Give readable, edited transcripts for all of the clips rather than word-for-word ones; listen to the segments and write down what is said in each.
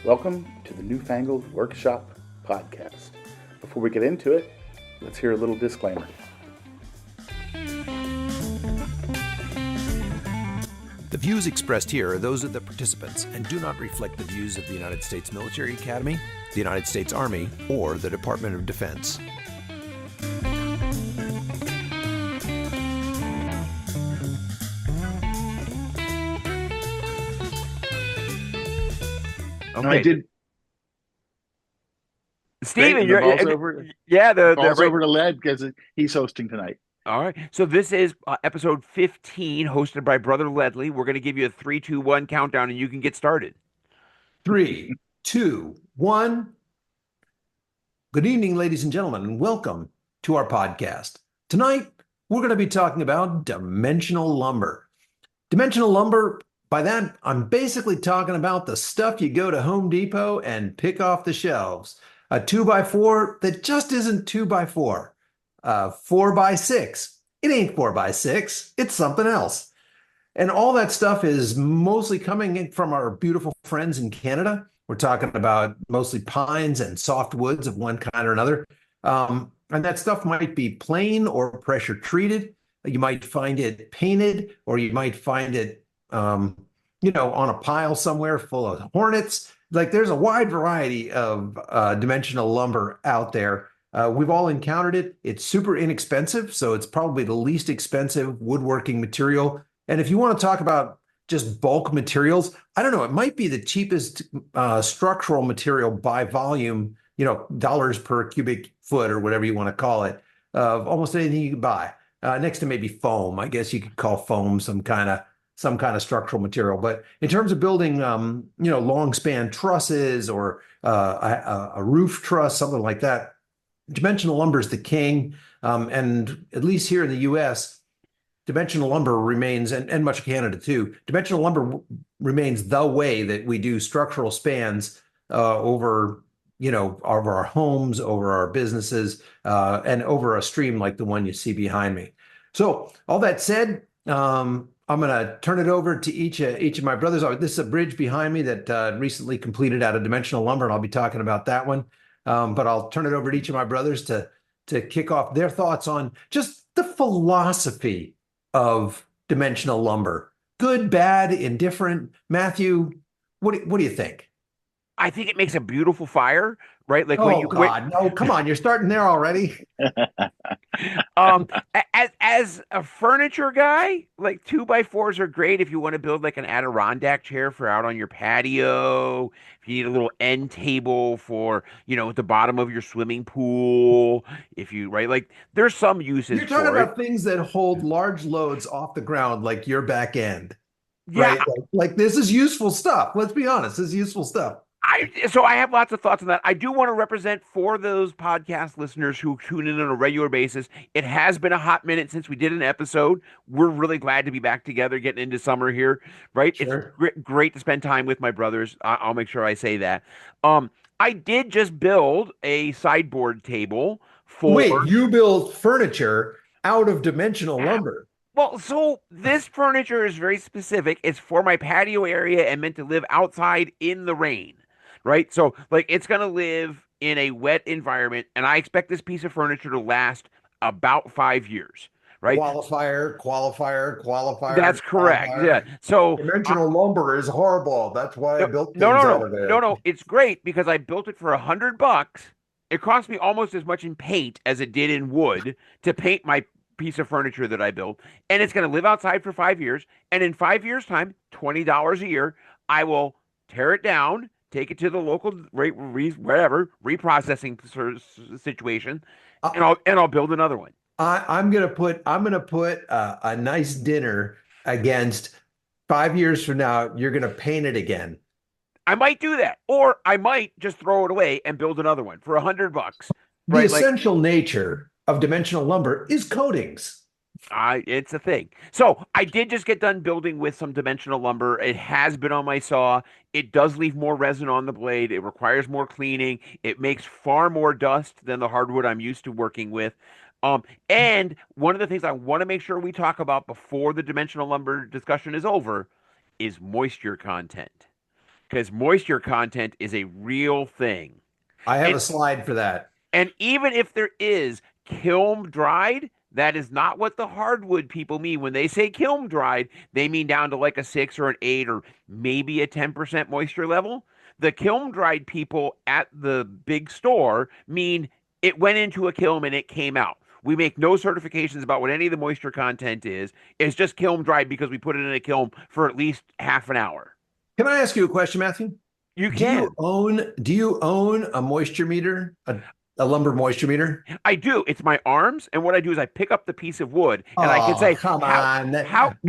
Welcome to the Newfangled Workshop podcast. Before we get into it, let's hear a little disclaimer. The views expressed here are those of the participants and do not reflect the views of the United States Military Academy, the United States Army, or the Department of Defense. Okay. I did. Stephen, the ball's over. Yeah, The ball's over to Led because he's hosting tonight. All right. So this is episode 15, hosted by Brother Ledley. We're going to give you a 3, 2, 1 countdown, and you can get started. 3, 2, 1. Good evening, ladies and gentlemen, and welcome to our podcast. Tonight, we're going to be talking about dimensional lumber. Dimensional lumber, by that, I'm basically talking about the stuff you go to Home Depot and pick off the shelves. A 2x4 that just isn't 2x4. 4x6. It ain't 4x6. It's something else. And all that stuff is mostly coming in from our beautiful friends in Canada. We're talking about mostly pines and softwoods of one kind or another. And that stuff might be plain or pressure treated. You might find it painted, or you might find it, on a pile somewhere full of hornets. Like, there's a wide variety of dimensional lumber out there. We've all encountered it. It's super inexpensive, so it's probably the least expensive woodworking material. And if you want to talk about just bulk materials, I don't know, it might be the cheapest structural material by volume, dollars per cubic foot or whatever you want to call it, of almost anything you can buy. Next to maybe foam. I guess you could call foam some kind of structural material. But in terms of building, long span trusses or a roof truss, something like that, dimensional lumber is the king. And at least here in the U.S., dimensional lumber remains, and much of Canada too, dimensional lumber remains the way that we do structural spans over our homes, over our businesses, and over a stream like the one you see behind me. So all that said, I'm going to turn it over to each of my brothers. This is a bridge behind me that recently completed out of dimensional lumber, and I'll be talking about that one. But I'll turn it over to each of my brothers to kick off their thoughts on just the philosophy of dimensional lumber. Good, bad, indifferent. Matthew, what do you think? I think it makes a beautiful fire, right? Like no, come on, you're starting there already. As a furniture guy, like 2x4s are great if you want to build like an Adirondack chair for out on your patio. If you need a little end table for, at the bottom of your swimming pool. Like there's some uses. You're talking about things that hold large loads off the ground, like your back end. Yeah. Right? Like this is useful stuff. Let's be honest, this is useful stuff. So I have lots of thoughts on that. I do want to represent for those podcast listeners who tune in on a regular basis. It has been a hot minute since we did an episode. We're really glad to be back together, getting into summer here, right? Sure. It's great to spend time with my brothers. I'll make sure I say that. I did just build a sideboard table for. Wait, you build furniture out of dimensional lumber? Well, so this furniture is very specific. It's for my patio area and meant to live outside in the rain. Right? So, like, it's going to live in a wet environment, and I expect this piece of furniture to last about 5 years, right? Qualifier. That's correct. Qualifier. Yeah. So dimensional lumber is horrible. That's why I built things out of it. No. It's great because I built it for $100. It cost me almost as much in paint as it did in wood to paint my piece of furniture that I built, and it's going to live outside for 5 years. And in 5 years' time, $20 a year, I will tear it down, take it to the local reprocessing situation, and I'll build another one. I'm gonna put a nice dinner against 5 years from now. You're gonna paint it again. I might do that, or I might just throw it away and build another one for $100. Right? The essential nature of dimensional lumber is coatings. It's a thing. So I did just get done building with some dimensional lumber. It has been on my saw. It does leave more resin on the blade. It requires more cleaning. It makes far more dust than the hardwood I'm used to working with. And one of the things I want to make sure we talk about before the dimensional lumber discussion is over is moisture content. because moisture content is a real thing. I have And a slide for that. and even if there is kiln dried, that is not what the hardwood people mean. When they say kiln dried, they mean down to like a 6 or an 8 or maybe a 10% moisture level. The kiln dried people at the big store mean it went into a kiln and it came out. We make no certifications about what any of the moisture content is. It's just kiln dried because we put it in a kiln for at least half an hour. Can I ask you a question, Matthew? You Do can. you own a moisture meter, a lumber moisture meter? I do. It's my arms, and what I do is I pick up the piece of wood, and I can Oh, say, come how on.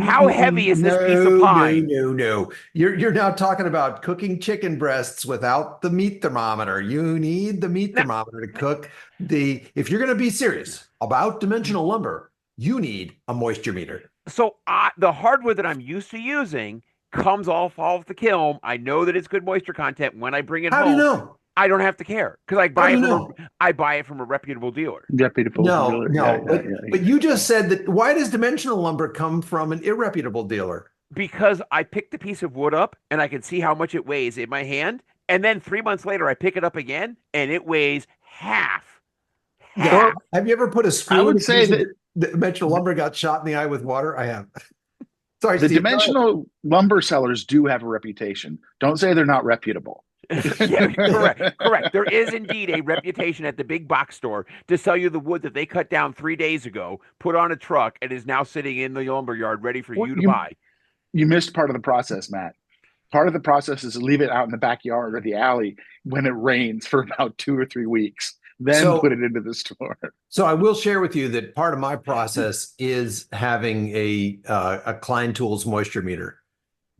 how heavy is this piece of pine? No. You're now talking about cooking chicken breasts without the meat thermometer. You need the meat Now, thermometer to cook if you're going to be serious about dimensional lumber, you need a moisture meter. so the hardwood that I'm used to using comes off the kiln. I know that it's good moisture content. When I bring it How do you home, know? I don't have to care because How do you know? I buy it from a reputable dealer. Reputable No, dealer. no, Yeah, but you just said that. Why does dimensional lumber come from an irreputable dealer? Because I pick the piece of wood up and I can see how much it weighs in my hand, and then 3 months later I pick it up again and it weighs half. Yeah. Or Have you ever put a I screw in would a say piece of that dimensional lumber, got shot in the eye with water? I have. Sorry, the Steve. Go ahead. dimensional lumber sellers do have a reputation. Don't say they're not reputable. Yeah, correct. There is indeed a reputation at the big box store to sell you the wood that they cut down 3 days ago, put on a truck, and is now sitting in the lumber yard ready for Well, you to buy. you missed part of the process, Matt. Part of the process is to leave it out in the backyard or the alley when it rains for about 2 or 3 weeks, then put So, it into the store. so I will share with you that part of my process is having a Klein Tools moisture meter.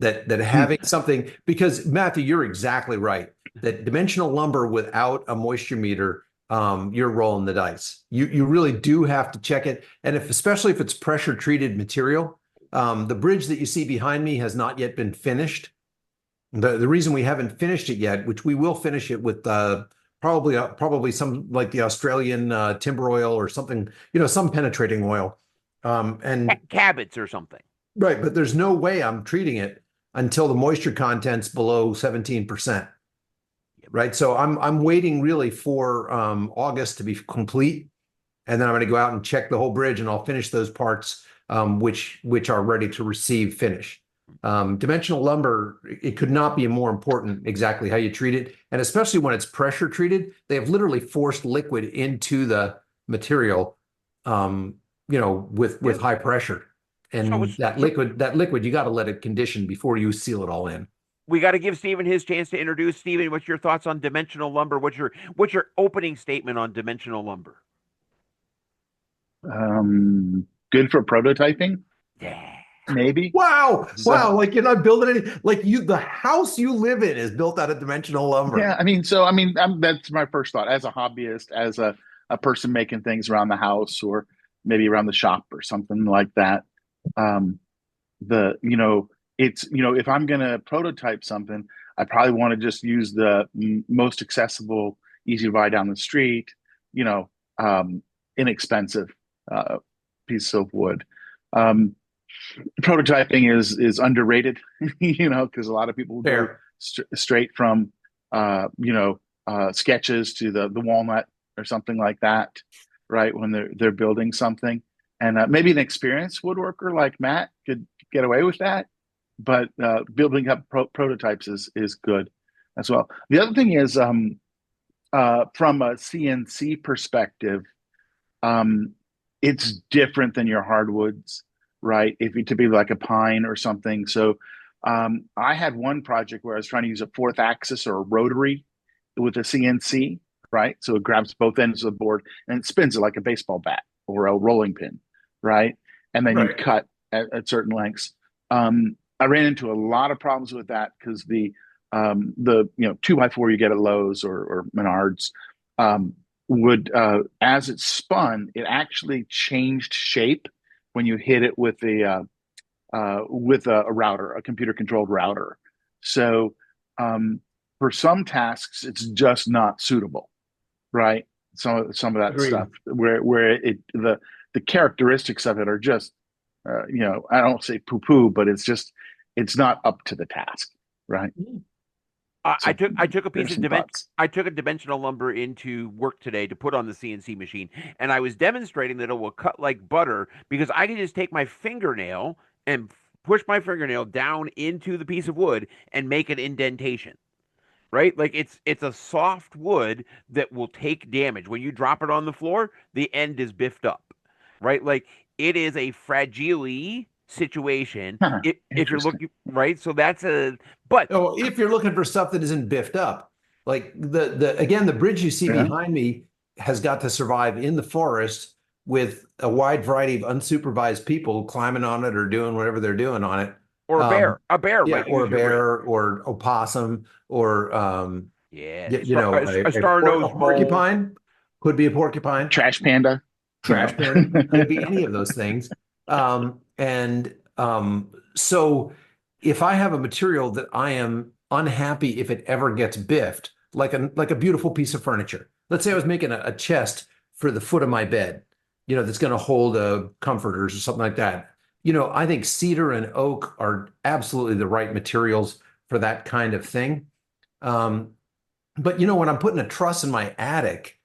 That having something, because Matthew, you're exactly right. That dimensional lumber without a moisture meter, you're rolling the dice. You really do have to check it, and especially if it's pressure treated material. The bridge that you see behind me has not yet been finished. The reason we haven't finished it yet, which we will finish it with probably some like the Australian timber oil or something, some penetrating oil. And Cabots or something. right, but there's no way I'm treating it until the moisture content's below 17%. Right. So I'm waiting really for August to be complete. And then I'm going to go out and check the whole bridge and I'll finish those parts which are ready to receive finish. Dimensional lumber, it could not be more important exactly how you treat it. And especially when it's pressure treated, they have literally forced liquid into the material, with high pressure. And that liquid, you got to let it condition before you seal it all in. We got to give Stephen his chance to introduce. Stephen, what's your thoughts on dimensional lumber? What's your opening statement on dimensional lumber? Good for prototyping, Yeah. maybe. Wow. So- Wow. Like you're not building any, the house you live in is built out of dimensional lumber. Yeah, that's my first thought as a hobbyist, as a person making things around the house or maybe around the shop or something like that. If I'm going to prototype something, I probably want to just use the most accessible, easy to buy down the street, inexpensive piece of wood. Prototyping is underrated, because a lot of people go straight from, sketches to the walnut or something like that, right? When they're building something, and maybe an experienced woodworker like Matt could get away with that, but building up prototypes is good as well. The other thing is, from a CNC perspective, it's different than your hardwoods, right? If you to be like a pine or something. So I had one project where I was trying to use a fourth axis or a rotary with a CNC, right? So it grabs both ends of the board and it spins it like a baseball bat or a rolling pin, right? And then you cut at certain lengths. I ran into a lot of problems with that because the 2x4 you get at Lowe's or Menards would as it spun, it actually changed shape when you hit it with a router, a computer controlled router. So for some tasks, it's just not suitable, right? Some of that Agreed. stuff where the characteristics of it are just I don't say poo-poo, but it's not up to the task, right? So I took a piece there's of some thoughts. I took a dimensional lumber into work today to put on the CNC machine, and I was demonstrating that it will cut like butter because I can just take my fingernail and push my fingernail down into the piece of wood and make an indentation. Right? Like it's a soft wood that will take damage. When you drop it on the floor, the end is biffed up. Right? Like it is a fragile situation Huh, if you're interesting. looking right. So that's a but Oh, if you're looking for stuff that isn't biffed up, like the again, the bridge you see Yeah. behind me has got to survive in the forest with a wide variety of unsupervised people climbing on it or doing whatever they're doing on it. or Um, a bear yeah, might or use a your bridge. bear or opossum or Yeah, you know, a a star-nosed mole. porcupine could be a porcupine. Trash panda, you know. Trash panda could be any of those things. So if I have a material that I am unhappy if it ever gets biffed, like a beautiful piece of furniture. Let's say I was making a chest for the foot of my bed, that's going to hold a comforters or something like that. I think cedar and oak are absolutely the right materials for that kind of thing. Um, but when I'm putting a truss in my attic,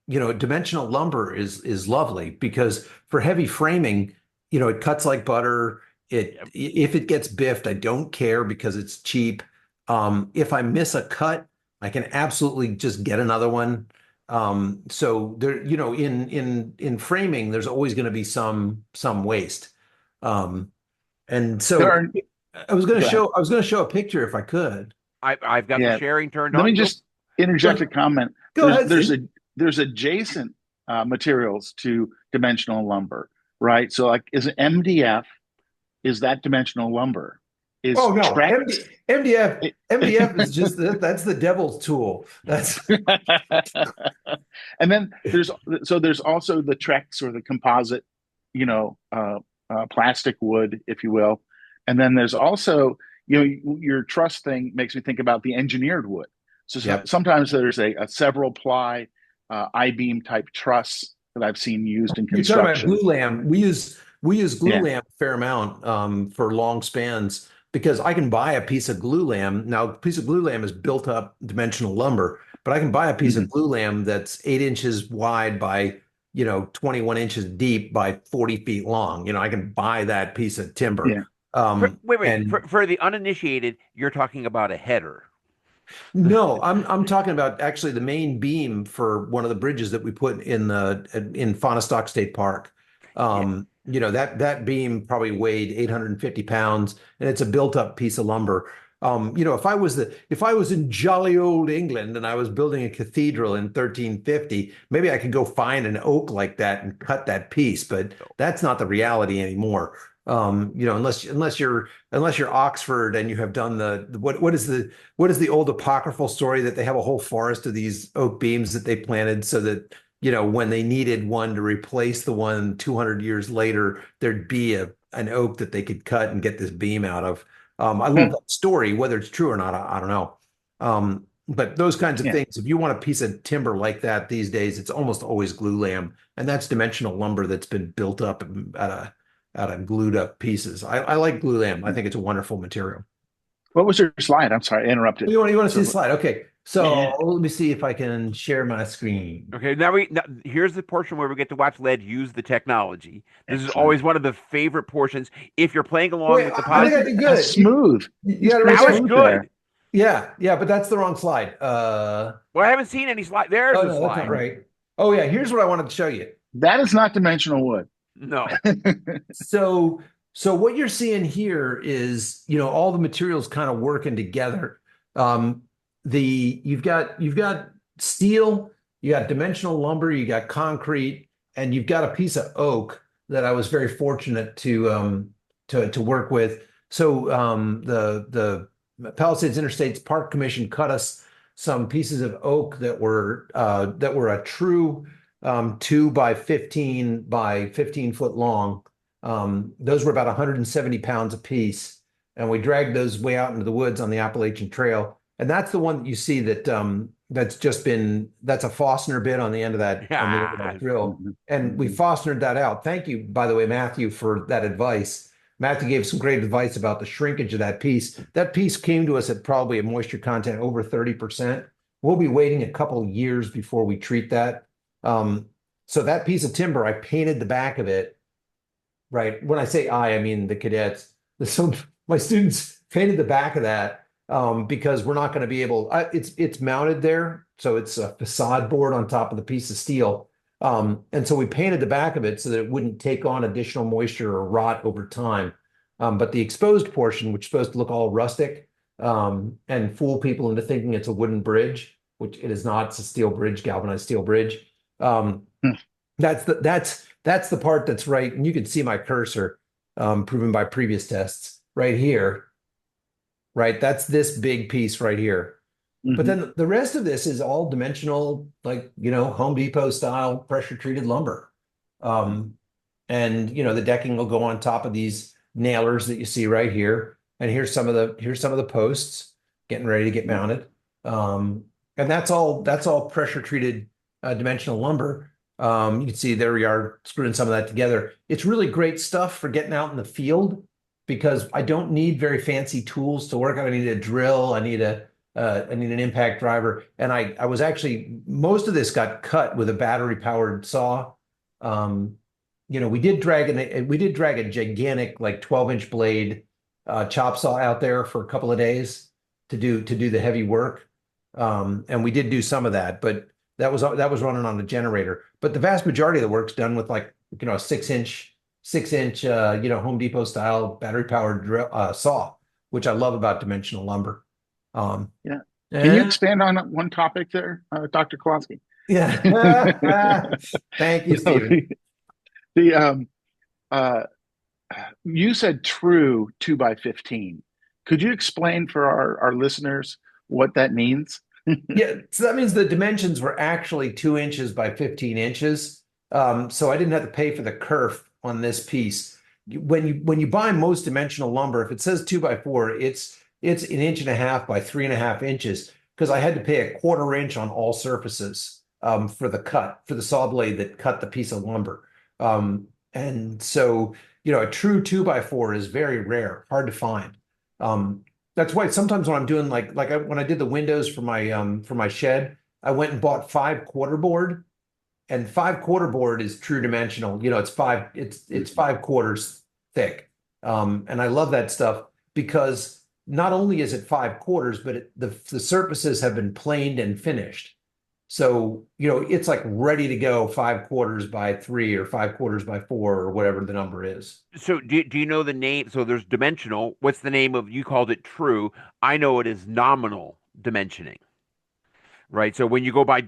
dimensional lumber is lovely because for heavy framing, it cuts like butter. Yep. If it gets biffed, I don't care because it's cheap. If I miss a cut, I can absolutely just get another one. So there, in framing, there's always going to be some waste. Um, and There so are, go ahead. I was going to show a picture if I could. I've got the Yeah. sharing turned Let me on. Go. just interject a Go, comment. go There's ahead, there's Steve. a there's adjacent materials to dimensional lumber, right? So like is MDF, is that dimensional lumber? Is Oh no, Trex MDF is just that's the devil's tool. That's and then there's also the Trex or the composite, plastic wood, if you will. And then there's also, your truss thing makes me think about the engineered wood. So yep. sometimes there's a several ply I-beam type truss that I've seen used in You're talking about construction. glulam. We use Yeah. glulam a fair amount for long spans because I can buy a piece of glulam. Now, a piece of glulam is built up dimensional lumber, but I can buy a piece of Mhm. glulam that's 8 inches wide by 21 inches deep by 40 feet long. I can buy that piece of timber. Yeah. Wait. And For the uninitiated, you're talking about a header. No, I'm talking about actually the main beam for one of the bridges that we put in Fonistock State Park. Yeah. That beam probably weighed 850 pounds, and it's a built-up piece of lumber. If I was in jolly old England and I was building a cathedral in 1350, maybe I could go find an oak like that and cut that piece, but that's not the reality anymore. Unless you're Oxford and you have done what is the old apocryphal story that they have a whole forest of these oak beams that they planted so that when they needed one to replace the one 200 years later, there'd be an oak that they could cut and get this beam out of. I love Hmm. that story. Whether it's true or not, I don't know. But those kinds of Yeah. things, if you want a piece of timber like that these days, it's almost always glulam, and that's dimensional lumber that's been built up out of glued up pieces. I like glulam. I think it's a wonderful material. What was your slide? I'm sorry, I interrupted. You want to see the So slide? Okay. yeah, So let me see if I can share my screen. Okay, now here's the portion where we get to watch Led use the technology. This is excellent. always one of the favorite portions. If you're playing along Wait, with the I think Look I pod, at did how good. smooth. You He's got it pretty right now there? it's smooth there. good. Yeah, but that's the wrong slide. Well, I haven't seen any slide. There's Oh a no, that's not slide. right. Oh yeah, here's what I wanted to show you. That is not dimensional wood. No. So, so what you're seeing here is, all the materials kind of working together. Um, you've got steel, you got dimensional lumber, you got concrete, and you've got a piece of oak that I was very fortunate to work with. So the Palisades Interstates Park Commission cut us some pieces of oak that were a true 2 by 15 foot long. Those were about 170 pounds a piece, and we dragged those way out into the woods on the Appalachian Trail. And that's the one that you see that's a Faulkner bit on the end of that Yeah. drill. Mhm. And we Mhm. Faulknered that out. Thank you, by the way, Matthew, for that advice. Matthew gave some great advice about the shrinkage of that piece. That piece came to us at probably a moisture content over 30%. We'll be waiting a couple of years before we treat that. So that piece of timber, I painted the back of it, right? When I say I mean the cadets. So my students painted the back of that because we're not going to be able. It's mounted there, so it's a facade board on top of the piece of steel. And so we painted the back of it so that it wouldn't take on additional moisture or rot over time. But the exposed portion, which is supposed to look all rustic and fool people into thinking it's a wooden bridge, which it is not. It's a steel bridge, galvanized steel bridge. Um, Hmm. that's the part that's right. And you can see my cursor proven by previous tests right here, right? That's this big piece right here. But Mhm. then the rest of this is all dimensional, like, Home Depot style pressure treated lumber. Um, and the decking will go on top of these nailers that you see right here. And here's some of the posts getting ready to get mounted. And that's all pressure treated dimensional lumber. You can see there we are screwing some of that together. It's really great stuff for getting out in the field because I don't need very fancy tools to work on. I need a drill. I need an impact driver. And I was actually, most of this got cut with a battery powered saw. We did drag a gigantic like 12-inch blade chop saw out there for a couple of days to do the heavy work. And we did do some of that, but that was running on a generator. But the vast majority of the work's done with like, a 6-inch Home Depot style battery powered saw, which I love about dimensional lumber. Um, Yeah. Can you eh, expand on one topic there, Dr. Kowalski? yeah. Thank you, No, Stephen. the uh, you said true 2 by 15. Could you explain for our listeners what that means? Yeah, so that means the dimensions were actually 2 inches by 15 inches. So I didn't have to pay for the kerf on this piece. When you buy most dimensional lumber, if it says 2 by 4, it's an inch and a half by 3.5 inches because I had to pay a quarter inch on all surfaces for the saw blade that cut the piece of lumber. And so, a true 2 by 4 is very rare, hard to find. Um, that's why sometimes when I'm doing when I did the windows for my shed, I went and bought 5/4 board, and 5/4 board is true dimensional. It's 5/4 thick. And I love that stuff because not only is it 5/4, but the surfaces have been planed and finished. So, it's like ready to go 5/4 by 3 or 5/4 by 4 or whatever the number is. So do you know the name? So there's dimensional. What's the name of, you called it true. I know it is nominal dimensioning, right? So when you go by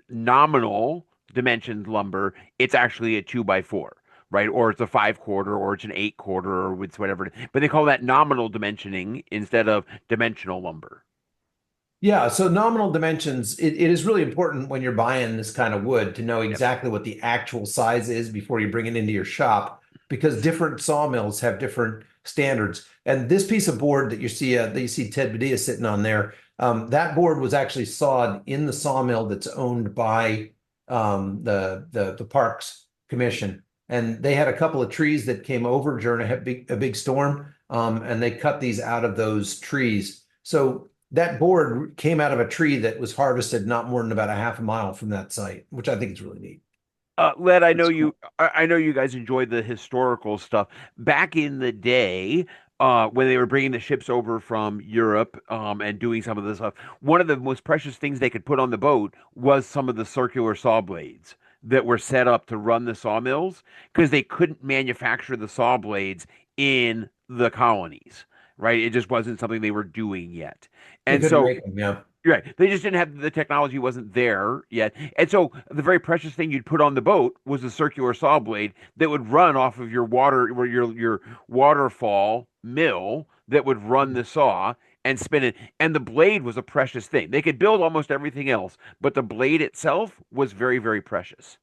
nominal dimensioned lumber, it's actually a 2 by 4, right? Or it's a 5/4, or it's an 8/4, or it's whatever. But they call that nominal dimensioning instead of dimensional lumber. Yeah, so nominal dimensions, it is really important when you're buying this kind of wood to know Yep. exactly what the actual size is before you bring it into your shop, because different sawmills have different standards. And this piece of board that you see Ted Badea sitting on there, that board was actually sawed in the sawmill that's owned by the Parks Commission. And they had a couple of trees that came over during a big storm, and they cut these out of those trees. So that board came out of a tree that was harvested not more than about a half a mile from that site, which I think is really neat. Led, I know That's cool. you. I know you guys enjoy the historical stuff. Back in the day, when they were bringing the ships over from Europe, and doing some of this stuff, one of the most precious things they could put on the boat was some of the circular saw blades that were set up to run the sawmills because they couldn't manufacture the saw blades in the colonies, right? It just wasn't something they were doing yet, They and couldn't so. make them, yeah. Right. They just didn't have, the technology wasn't there yet. And so the very precious thing you'd put on the boat was a circular saw blade that would run off of your your waterfall mill that would run the saw and spin it. And the blade was a precious thing. They could build almost everything else, but the blade itself was very, very precious.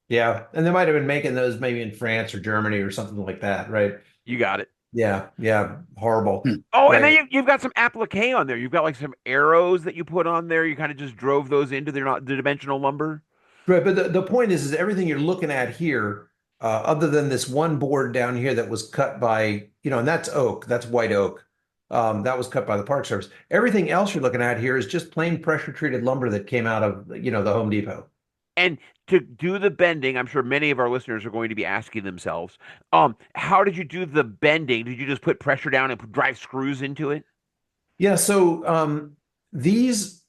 Yeah. And they might have been making those maybe in France or Germany or something like that, right? You got it. Yeah. Yeah. Horrible. Hmm. Oh, and then Right. you've got some applique on there. You've got like some arrows that you put on there. You kind of just drove those into the dimensional lumber. Right. But the point is everything you're looking at here other than this one board down here that was cut by, and that's oak, that's white oak. That was cut by the Park Service. Everything else you're looking at here is just plain pressure treated lumber that came out of, the Home Depot. And to do the bending, I'm sure many of our listeners are going to be asking themselves, how did you do the bending? Did you just put pressure down and drive screws into it? Yeah, so these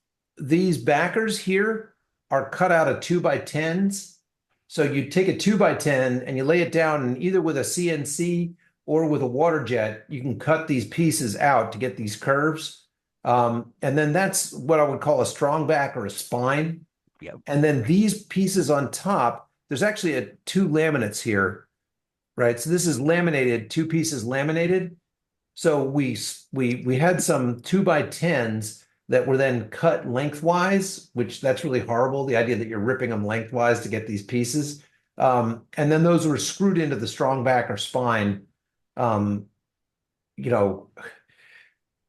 backers here are cut out of 2x10s. So you take a 2x10 and you lay it down, and either with a CNC or with a water jet, you can cut these pieces out to get these curves. And then that's what I would call a strong back or a spine. Yep. And then these pieces on top, there's actually two laminates here, right? So this is laminated, two pieces laminated. So we had some 2x10s that were then cut lengthwise, which that's really horrible. The idea that you're ripping them lengthwise to get these pieces. And then those were screwed into the strong back or spine, and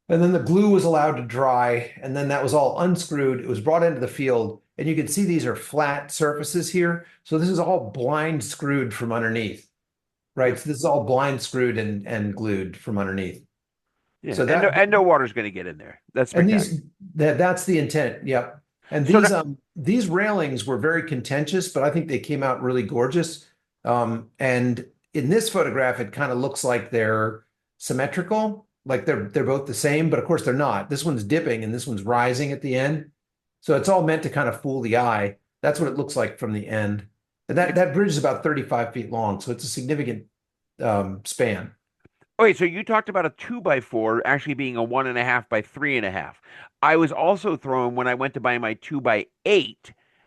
then the glue was allowed to dry, and then that was all unscrewed. It was brought into the field, and you can see these are flat surfaces here. So this is all blind screwed from underneath, right? So this is all blind screwed and glued from underneath. Yeah, So and no water's going to get in there. That's and spectacular. that's the intent. Yep. And So these railings were very contentious, but I think they came out really gorgeous. And in this photograph, it kind of looks like they're symmetrical, like they're both the same, but of course they're not. This one's dipping and this one's rising at the end. So it's all meant to kind of fool the eye. That's what it looks like from the end. And that bridge is about 35 feet long, so it's a significant span. Okay, so you talked about a 2x4 actually being a 1.5 by 3.5. I was also thrown when I went to buy my 2x8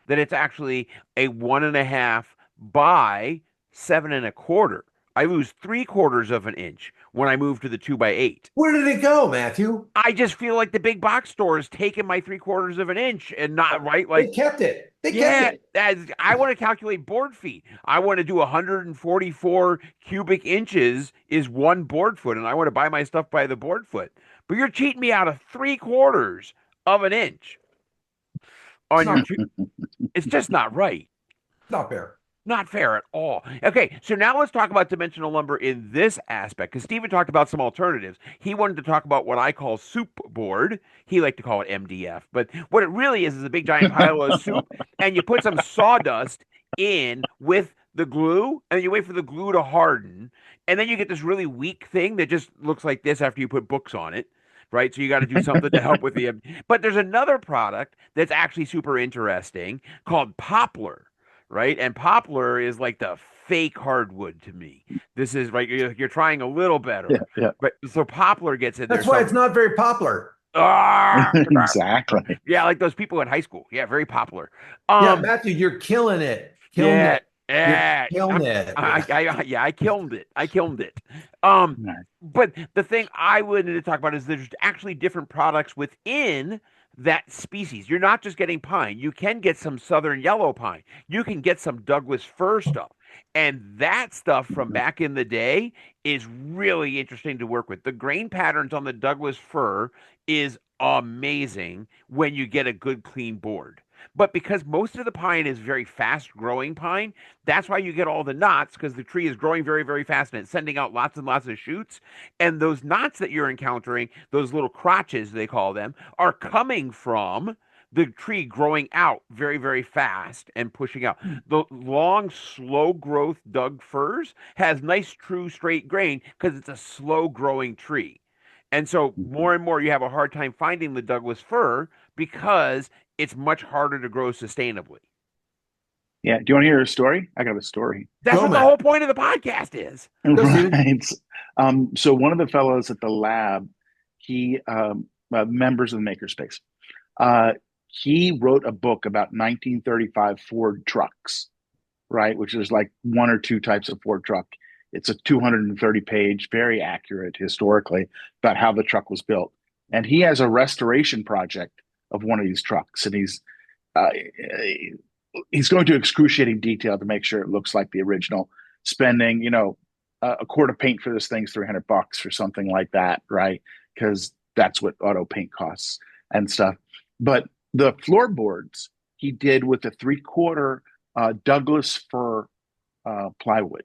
that it's actually a 1.5 by 7.25. I lose 3/4 of an inch when I move to the 2x8. Where did it go, Matthew? I just feel like the big box store is taking my 3/4 of an inch and not right. They Like, kept it. They yeah, kept it. I want to calculate board feet. I want to do 144 cubic inches is one board foot, and I want to buy my stuff by the board foot. But you're cheating me out of 3/4 of an inch It's on your not, two. It's just not right. not fair. Not fair at all. Okay, so now let's talk about dimensional lumber in this aspect, because Stephen talked about some alternatives. He wanted to talk about what I call soup board. He liked to call it MDF, but what it really is a big giant pile of soup, and you put some sawdust in with the glue, and then you wait for the glue to harden, and then you get this really weak thing that just looks like this after you put books on it. Right, so you got to do something to help with the. But there's another product that's actually super interesting called poplar, right? And poplar is like the fake hardwood to me. This is right. You're trying a little better, Yeah, yeah. but so poplar gets in there. That's why So, it's not very popular. Exactly. yeah, like those people in high school. Yeah, very popular. Yeah, Matthew, you're killing it. Killing Yeah, it. You're yeah, killing it. yeah, I killed it. I killed it. Um, Right. but the thing I wanted to talk about is there's actually different products within that species. You're not just getting pine. You can get some southern yellow pine. You can get some Douglas fir stuff. And that stuff from back in the day is really interesting to work with. The grain patterns on the Douglas fir is amazing when you get a good clean board. But because most of the pine is very fast growing pine, that's why you get all the knots because the tree is growing very, very fast and it's sending out lots and lots of shoots. And those knots that you're encountering, those little crotches, they call them, are coming from the tree growing out very, very fast and pushing out. The long, slow growth Doug firs has nice, true, straight grain because it's a slow growing tree. And so more and more you have a hard time finding the Douglas fir because it's much harder to grow sustainably. Yeah. Do you want to hear a story? I got a story. That's Go, what the Matt. whole point of the podcast is. Right. So one of the fellows at the lab, he members of the Makerspace, he wrote a book about 1935 Ford trucks, right? Which is like one or two types of Ford truck. It's a 230 page, very accurate historically about how the truck was built. And he has a restoration project of one of these trucks, and uh, he's going to excruciating detail to make sure it looks like the original. Spending, a quart of paint for this thing's $300 or something like that, right? Because that's what auto paint costs and stuff. But the floorboards he did with the 3/4 Douglas fir plywood,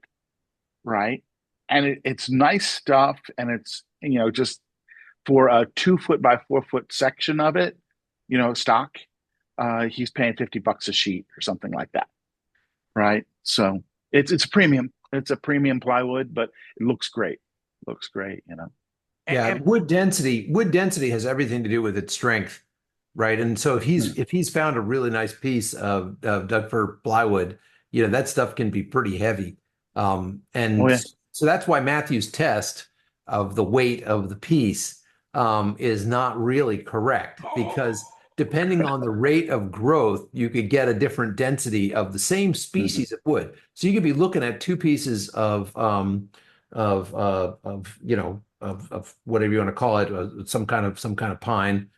right? And it's nice stuff, and it's just for a 2 foot by 4 foot section of it, stock. He's paying $50 a sheet or something like that, right? So it's premium. It's a premium plywood, but it looks great. Looks great. Yeah, wood density has everything to do with its strength, right? And so if he's found a really nice piece of Doug fir plywood, that stuff can be pretty heavy. Oh And yeah. so that's why Matthew's test of the weight of the piece is not really correct, because depending on the rate of growth, you could get a different density of the same species of wood. So you could be looking at two pieces of whatever you want to call it, some kind of pine,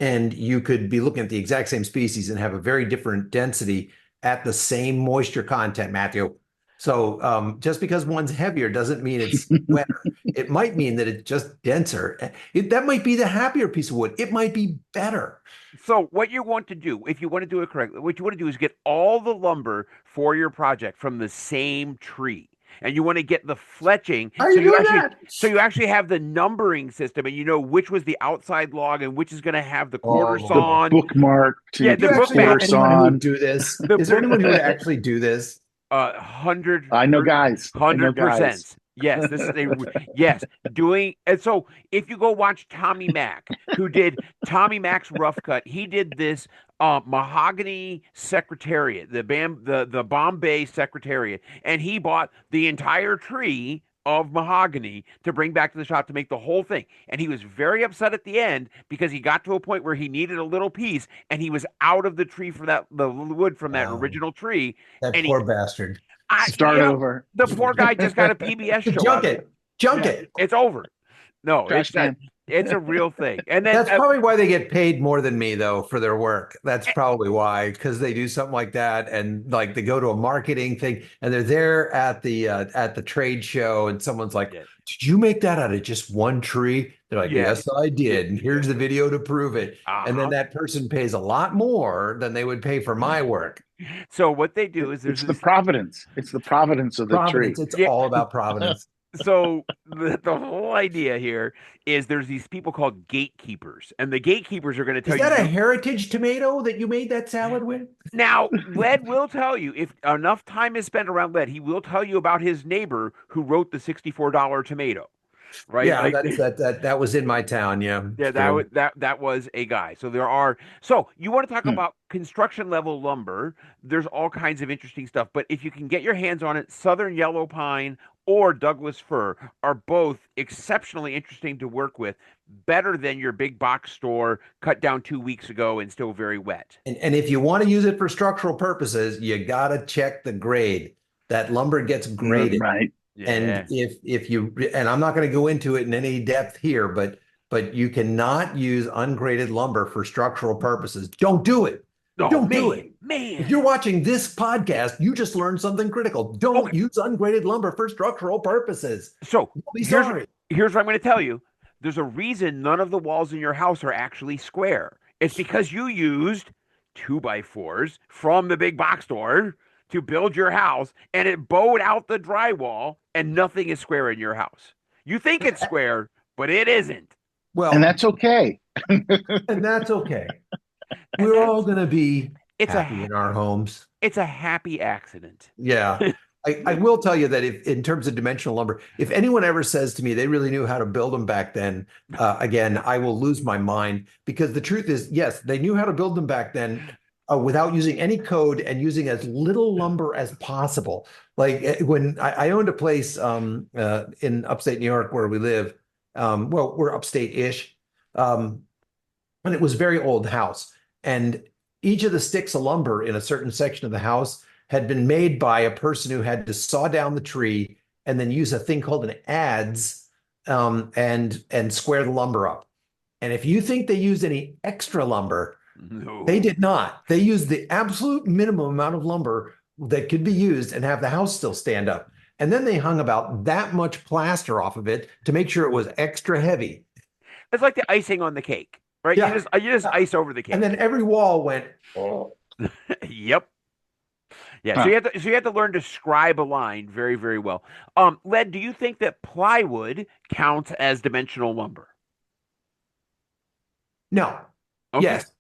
and you could be looking at the exact same species and have a very different density at the same moisture content, Matthew. So just because one's heavier doesn't mean it's wetter. It might mean that it's just denser. That might be the happier piece of wood. It might be better. So what you want to do, if you want to do it correctly, what you want to do is get all the lumber for your project from the same tree. And you want to get the fletching. How are you doing that? So you actually have the numbering system, and you know which was the outside log and which is going to have the quarter Oh. sawn. Bookmark to Yeah, Do you the actually quarter know anyone who would sawn. do this? The Is there book- anyone who would actually do this? 100. I know guys. I know 100%. guys. Yes, this is yes, doing. And so if you go watch Tommy Mack, who did Tommy Mack's Rough Cut, he did this mahogany secretariat, the Bombay secretariat, and he bought the entire tree of mahogany to bring back to the shop to make the whole thing. And he was very upset at the end because he got to a point where he needed a little piece and he was out of the tree for the wood from that Wow. original tree. That And poor bastard. Start over. the poor guy just got a PBS show Junk out of it. Junk Yeah, it. It's over. No, Trash can. it's a real thing. And then That's probably why they get paid more than me, though, for their work. That's probably why, because they do something like that, and like they go to a marketing thing, and they're there at the trade show, and someone's like, Yeah. "Did you make that out of just one tree?" They're like, Yeah. "Yes, I did, and here's the video to prove it." And then Uh-huh. that person pays a lot more than they would pay for my work. So what they do is there's It's the this providence. It's the providence of the tree. Providence. It's Yeah. all about providence. so the whole idea here is there's these people called gatekeepers, and the gatekeepers are going to tell Is that a you heritage tomato that you made that salad with? now. Led will tell you if enough time is spent around Led, he will tell you about his neighbor who wrote the $64 tomato, right? Yeah, Like, that was in my town. Yeah, yeah, it's that true. was that was a guy. So you want to talk about construction level lumber. There's all kinds of interesting stuff, but if you can get your hands on it, Southern Yellow Pine or Douglas Fir are both exceptionally interesting to work with, better than your big box store cut down 2 weeks ago and still very wet. And if you want to use it for structural purposes, you got to check the grade. That lumber gets graded. Right. And if you, and I'm not going to go into it in any depth here, but you cannot use ungraded lumber for structural purposes. Don't do it. Oh, Don't do man, it. man. If you're watching this podcast, you just learned something critical. Don't Okay. use ungraded lumber for structural purposes. So You'll be sorry. here's what I'm going to tell you. There's a reason none of the walls in your house are actually square. It's because you used 2x4s from the big box store to build your house, and it bowed out the drywall, and nothing is square in your house. You think it's square, but it isn't. Well, And that's okay. and that's okay. We're all going to be It's happy in our homes. it's a happy accident. Yeah. I will tell you that if in terms of dimensional lumber, if anyone ever says to me they really knew how to build them back then, again, I will lose my mind, because the truth is, yes, they knew how to build them back then without using any code and using as little lumber as possible. Like when I owned a place in upstate New York where we live, well, we're upstate-ish, and it was a very old house. And each of the sticks of lumber in a certain section of the house had been made by a person who had to saw down the tree and then use a thing called an adze and square the lumber up. And if you think they used any extra lumber, No. they did not. They used the absolute minimum amount of lumber that could be used and have the house still stand up. And then they hung about that much plaster off of it to make sure it was extra heavy. It's like the icing on the cake, right? Yeah. You just ice over the cake. And then every wall went, oh. Yep. Yeah, so Huh. you have to learn to scribe a line very, very well. Led, do you think that plywood counts as dimensional lumber? No. Okay. Yes.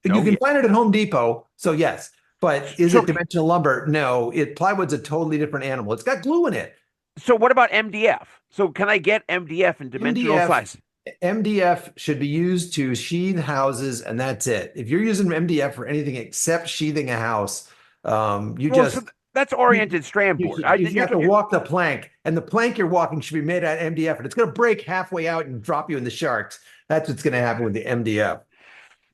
You No, can yeah. find it at Home Depot, so yes. But is So it dimensional lumber? No. Plywood's a totally different animal. It's got glue in it. so what about MDF? So can I get MDF in dimensional MDF size? MDF should be used to sheathe houses, and that's it. If you're using MDF for anything except sheathing a house, you Well, so just that's you, oriented strand board. you have to walk the plank, and the plank you're walking should be made out of MDF, and it's going to break halfway out and drop you in the sharks. That's what's going to happen with the MDF.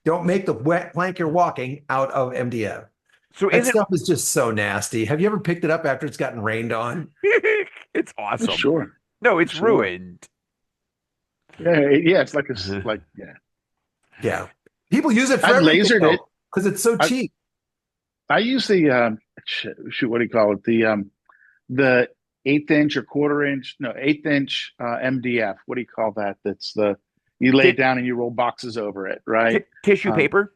Don't make the wet plank you're walking out of MDF. so That isn't stuff is just so nasty. Have you ever picked it up after it's gotten rained on? it's awesome. Sure. No, it's Sure. ruined. Yeah, it's like yeah. Yeah. People use it for I've everything lasered it. though, because it's so I cheap. I use the shoot, what do you call it? The eighth inch or quarter inch, no, eighth inch MDF. What do you call that? That's the you lay it Ti- down and you roll boxes over it, right? tissue Um, paper,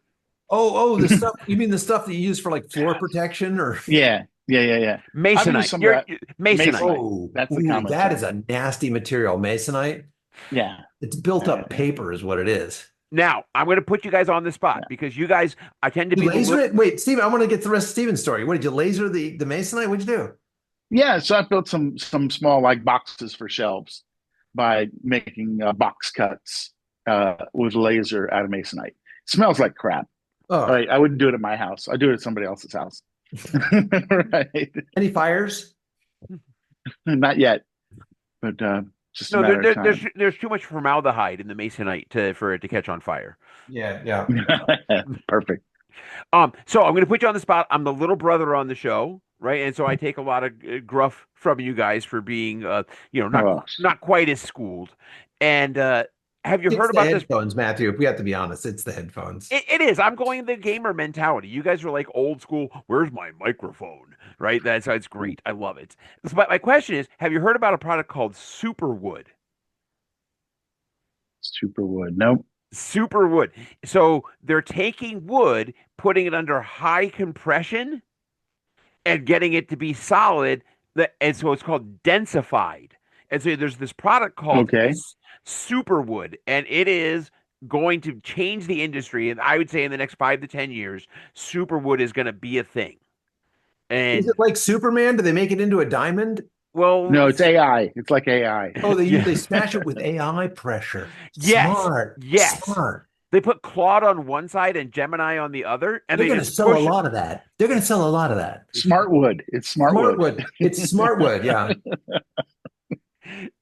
The stuff you mean the stuff that you use for like floor protection or yeah. I've used masonite. some of You're that masonite. masonite. That's the common that term. is a nasty material. Masonite. Yeah, It's built yeah, up yeah. paper, is what it is. Now, I'm going to put you guys on the spot Yeah. because you guys, I tend to You be the laser little, it? Wait, Steven, I want to get the rest of Steven's story. What did you laser the masonite? What'd you do? Yeah, so I built some small like boxes for shelves by making box cuts with laser out of masonite. It smells like crap. All Oh, right, I wouldn't do it at my house. I do it at somebody else's house. Right? any fires? Not yet, but just a no, matter of there's too much formaldehyde in the masonite for it to catch on fire. Yeah, yeah. time. Perfect. So I'm going to put you on the spot. I'm the little brother on the show, right? And so I take a lot of gruff from you guys for being, Oh, not quite as schooled. And have you It's heard the about this? headphones, Matthew. If we have to be honest, it's the headphones. It is. I'm going the gamer mentality. You guys are like old school. Where's my microphone? Right? That's great. I love it. But my question is, have you heard about a product called Superwood? super wood. Nope. Superwood. So they're taking wood, putting it under high compression, and getting it to be solid. And so it's called densified. And so there's this product called Okay. Superwood, and it is going to change the industry. And I would say in the next 5 to 10 years, Superwood is going to be a thing. Is And it like Superman? Do they make it into a diamond? well, No, it's AI. It's like AI. Oh, yeah. they smash it with AI pressure. Yes, Smart. yes. Smart. They put Claude on one side and Gemini on the other, and They're they going to just sell a push it. lot of that. They're going to sell a lot of that. Smart wood. It's smart wood. Smartwood. It's Smartwood. Yeah.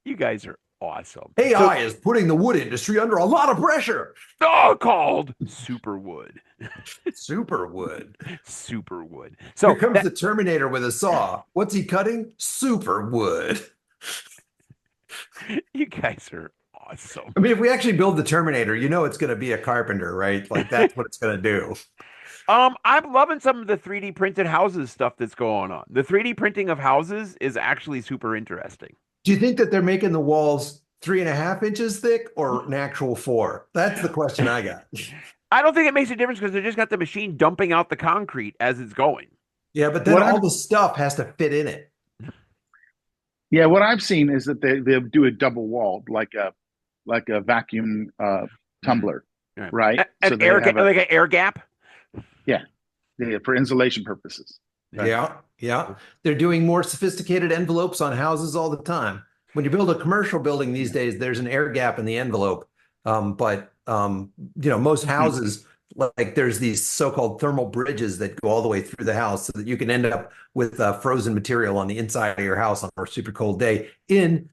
You guys are awesome. AI is putting the wood industry under a lot of pressure. Called Superwood. Superwood. Superwood. Here So comes the Terminator with a saw. What's he cutting? Superwood. you guys are awesome. I mean, if we actually build the Terminator, you know it's going to be a carpenter, right? Like that's what it's going to do. I'm loving some of the 3D printed houses stuff that's going on. The 3D printing of houses is actually super interesting. Do you think that they're making the walls 3.5 inches thick or an actual 4? That's the question I got. I don't think it makes a difference because they just got the machine dumping out the concrete as it's going. Yeah, but then What all I'm- the stuff has to fit in it. Yeah, what I've seen is that they do a double walled like a vacuum tumbler, right? An they air have like an air gap. yeah, for insulation purposes. Right. Yeah. They're doing more sophisticated envelopes on houses all the time. When you build a commercial building these days, there's an air gap in the envelope. But most houses, like there's these so-called thermal bridges that go all the way through the house so that you can end up with frozen material on the inside of your house on a super cold day in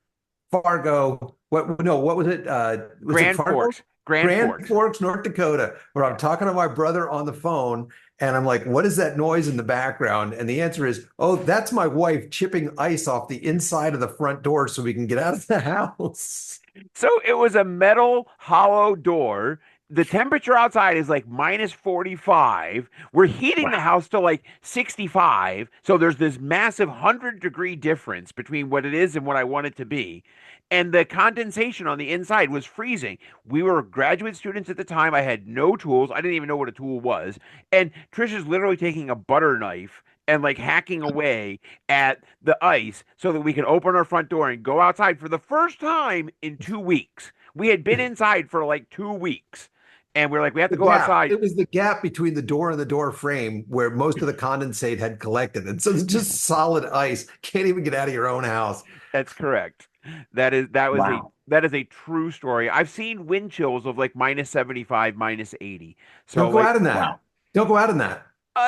Fargo. What was it? Was Grand it Fargo? Forks. Grand Forks, North Dakota, where I'm talking to my brother on the phone and I'm like, what is that noise in the background? And the answer is, oh, that's my wife chipping ice off the inside of the front door so we can get out of the house. So it was a metal hollow door. The temperature outside is like minus 45. We're heating the house to like 65. So there's this massive 100-degree difference between what it is and what I want it to be. And the condensation on the inside was freezing. We were graduate students at the time. I had no tools. I didn't even know what a tool was. And Trish is literally taking a butter knife and like hacking away at the ice so that we could open our front door and go outside for the first time in 2 weeks. We had been inside for like 2 weeks, and we're like, we have to The go gap. outside. It was the gap between the door and the door frame where most of the condensate had collected. And so it's just solid ice. Can't even get out of your own house. That's correct. Wow. That is a true story. I've seen wind chills of like -75, -80. So Don't go like out in that. Wow. Don't go out in that.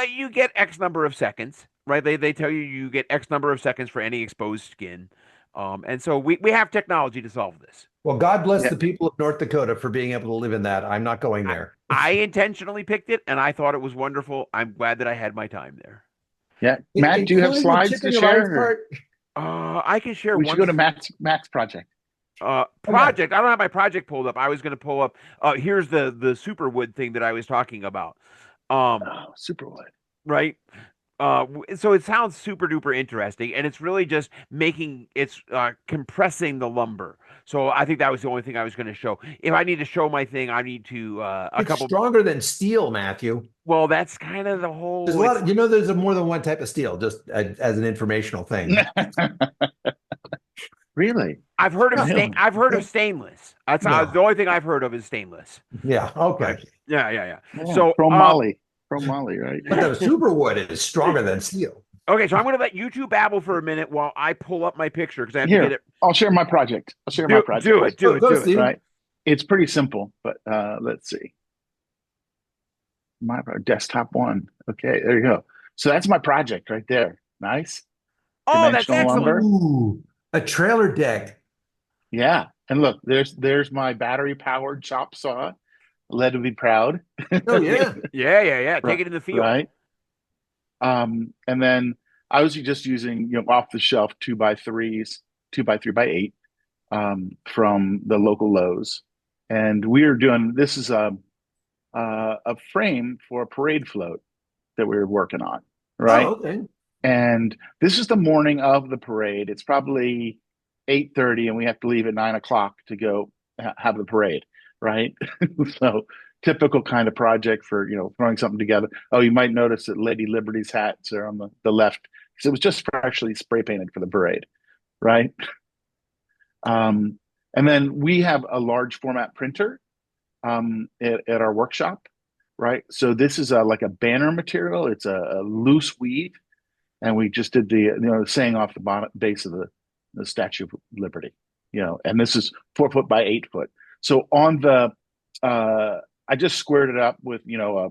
you get X number of seconds, right? They tell you get X number of seconds for any exposed skin. And so we have technology to solve this. Well, God bless Yeah. the people of North Dakota for being able to live in that. I'm not going I, there. I intentionally picked it and I thought it was wonderful. I'm glad that I had my time there. Yeah. Matt, do you have Including the slides to chicken of ice share? Or part. I can share we should one go to Matt's project. Okay. project. I don't have my project pulled up. I was going to pull up. Here's the superwood thing that I was talking about. Um, Oh, Superwood. right. So it sounds super duper interesting, and it's really just compressing the lumber. So I think that was the only thing I was going to show. If I need to show my thing, I need to a It's couple. stronger than steel, Matthew. Well, that's kind of the There's a whole. lot It's of, there's more than one type of steel, just as an informational thing. Really? Really? I've heard of stainless. That's the No. only thing I've heard of is stainless. Yeah. Right. Okay. Yeah, yeah, yeah. Yeah. So Chromoly, right? But the superwood is stronger than steel. okay, so I'm going to let you two babble for a minute while I pull up my picture because I have to get Here, it. I'll share my project. I'll share my project. Do it, do Go, it, go, do it. Steve. Right. It's pretty simple, but let's see. My desktop one. Okay, there you go. So that's my project right there. Nice. Oh, that's Dimensional excellent. lumber. Ooh, a trailer deck. Yeah. And look, there's my battery powered chop saw. Led to be proud. Oh, yeah. Yeah, yeah, yeah. Take Right. it in the field. Right. And then I was just using, off the shelf 2x3s, 2x3x8, from the local Lowe's. And we are doing, this is a frame for a parade float that we were working on. Right. Oh, okay. And this is the morning of the parade. It's probably 8:30 and we have to leave at 9 o'clock to go have the parade. Right. So typical kind of project for, throwing something together. Oh, you might notice that Lady Liberty's hats are on the left because it was just freshly spray painted for the parade. Right. Um, and then we have a large format printer at our workshop. Right. So this is like a banner material. It's a loose weave. And we just did the saying off the bottom base of the Statue of Liberty, and this is 4 foot by 8 foot. So on I just squared it up with, a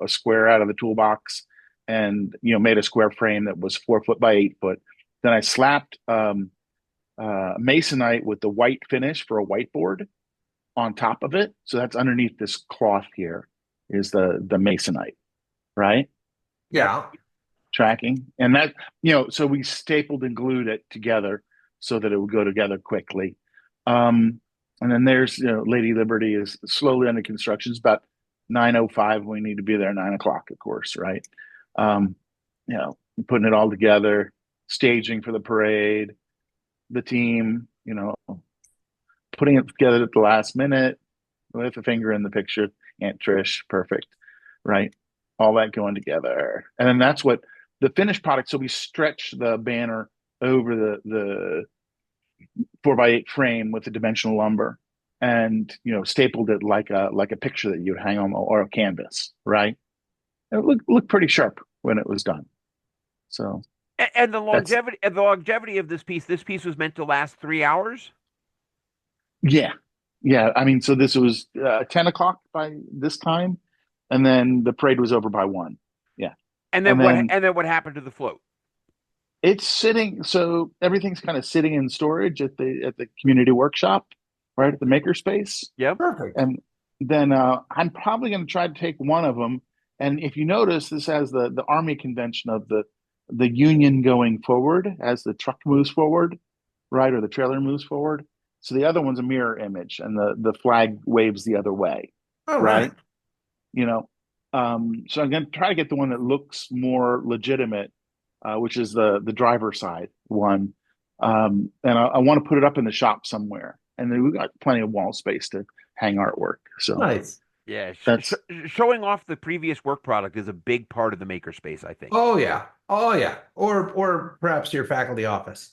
square out of the toolbox and, made a square frame that was 4 foot by 8 foot. Then I slapped masonite with the white finish for a whiteboard on top of it. So that's underneath this cloth here is the masonite, right? Yeah. Tracking. And that, so we stapled and glued it together so that it would go together quickly. And then there's, Lady Liberty is slowly under construction. It's about 9:05. We need to be there at 9 o'clock, of course, right? Um, Putting it all together, staging for the parade, the team, putting it together at the last minute with a finger in the picture. Aunt Trish, perfect, right? All that going together. And then that's what the finished product. So we stretch the banner over the 4x8 frame with the dimensional lumber and, stapled it like a picture that you'd hang on or a canvas, right? It looked pretty sharp when it was done. So And the longevity of this piece was meant to last 3 hours. yeah. I mean, so this was 10 o'clock by this time, and then the parade was over by 1. Yeah. And then And then what happened to the float? it's sitting, so everything's kind of sitting in storage at the community workshop, right at the makerspace. Yep. Perfect. And then I'm probably going to try to take one of them. And if you notice, this has the Army convention of the Union going forward as the truck moves forward, right, or the trailer moves forward. So the other one's a mirror image, and the flag waves the other way, All right? right. So I'm going to try to get the one that looks more legitimate, which is the driver's side one. And I want to put it up in the shop somewhere. And then we've got plenty of wall space to hang artwork. So Nice. Yeah, that's showing off the previous work product is a big part of the makerspace, I think. Oh, yeah. Oh yeah, or perhaps your faculty office.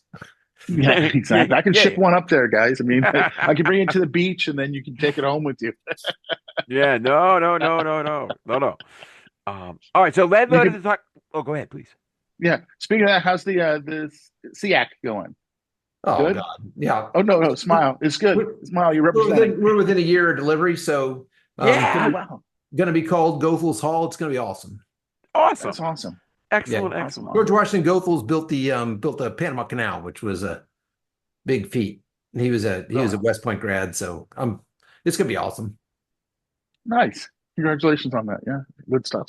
Yeah, exactly. I can ship Yeah. one up there, guys. I mean, I can bring it to the beach and then you can take it home with you. Yeah. No, no, no, no, no, no, no. All right. So let's You go to could, the talk. Oh, go ahead, please. yeah. Speaking of that, how's the SEAC going? Oh Good? God, yeah. Oh, no, no, smile. It's good. We're, Smile, you're representing. we're within a year of delivery, so Oh, Yeah. wow. gonna be called Gothel's Hall. It's gonna be awesome. That's Awesome. awesome. Yeah, Excellent. Awesome. Excellent. George Awesome. Washington Goethals built the Panama Canal, which was a big feat. He was a Oh, West Point grad, so it's gonna be awesome. nice. Congratulations on that. Yeah, good stuff.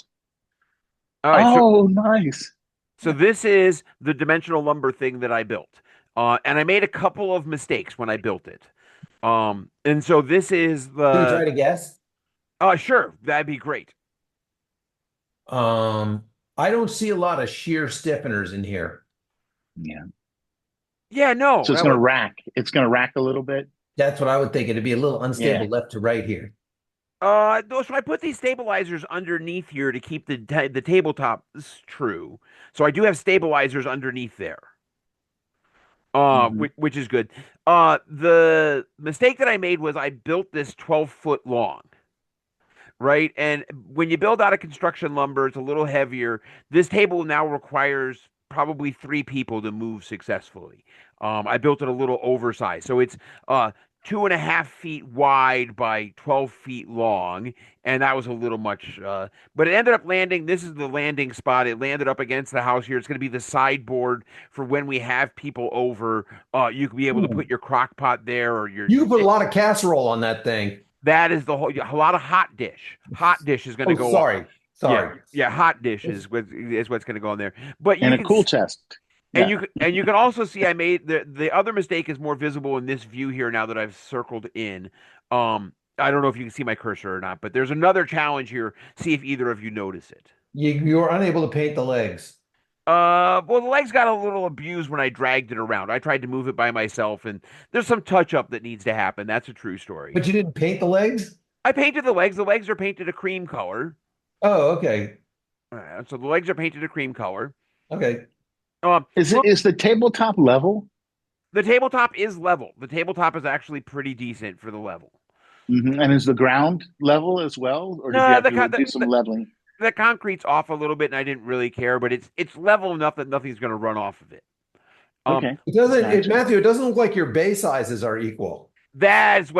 All right. So, Oh, nice. so this is the dimensional lumber thing that I built. And I made a couple of mistakes when I built it. And so this is Can you try the, to guess? sure, that'd be great. Um, I don't see a lot of shear stiffeners in here. Yeah. Yeah, no, So it's that going to was, rack. It's going to rack a little bit. That's what I would think. It'd be a little Yeah. unstable left to right here. so I put these stabilizers underneath here to keep the tabletop true. So I do have stabilizers underneath there. Hmm. Which is good. The mistake that I made was I built this 12-foot long, right? And when you build out of construction lumber, it's a little heavier. This table now requires probably three people to move successfully. I built it a little oversized, so it's 2.5 feet wide by 12 feet long, and that was a little much. But it ended up landing. This is the landing spot. It landed up against the house here. It's going to be the sideboard for when we have people over. You can be able to Hmm. put your crock pot there or your You can put a lot of casserole on that thing. that is the whole a lot of hot dish. Hot dish is going to Oh, go. sorry. Yeah, Sorry. yeah. Hot dish is what's going to go on there. But And you a can cool chest. and Yeah. you can also see I made the other mistake is more visible in this view here now that I've circled in. I don't know if you can see my cursor or not, but there's another challenge here. See if either of you notice it. You were unable to paint the legs. Well, the legs got a little abused when I dragged it around. I tried to move it by myself, and there's some touch up that needs to happen. That's a true story. But you didn't paint the legs? I painted the legs. The legs are painted a cream color. Oh, okay. So the legs are painted a cream color. Okay. Look, Is the tabletop level? the tabletop is level. The tabletop is actually pretty decent for the level. And is the ground level as well? Or did you No, have to do some leveling? the concrete's off a little bit, and I didn't really care, but it's level enough that nothing's going to run off of it. Um, Okay. Gotcha. Matthew, it doesn't look like your bay sizes are equal. that's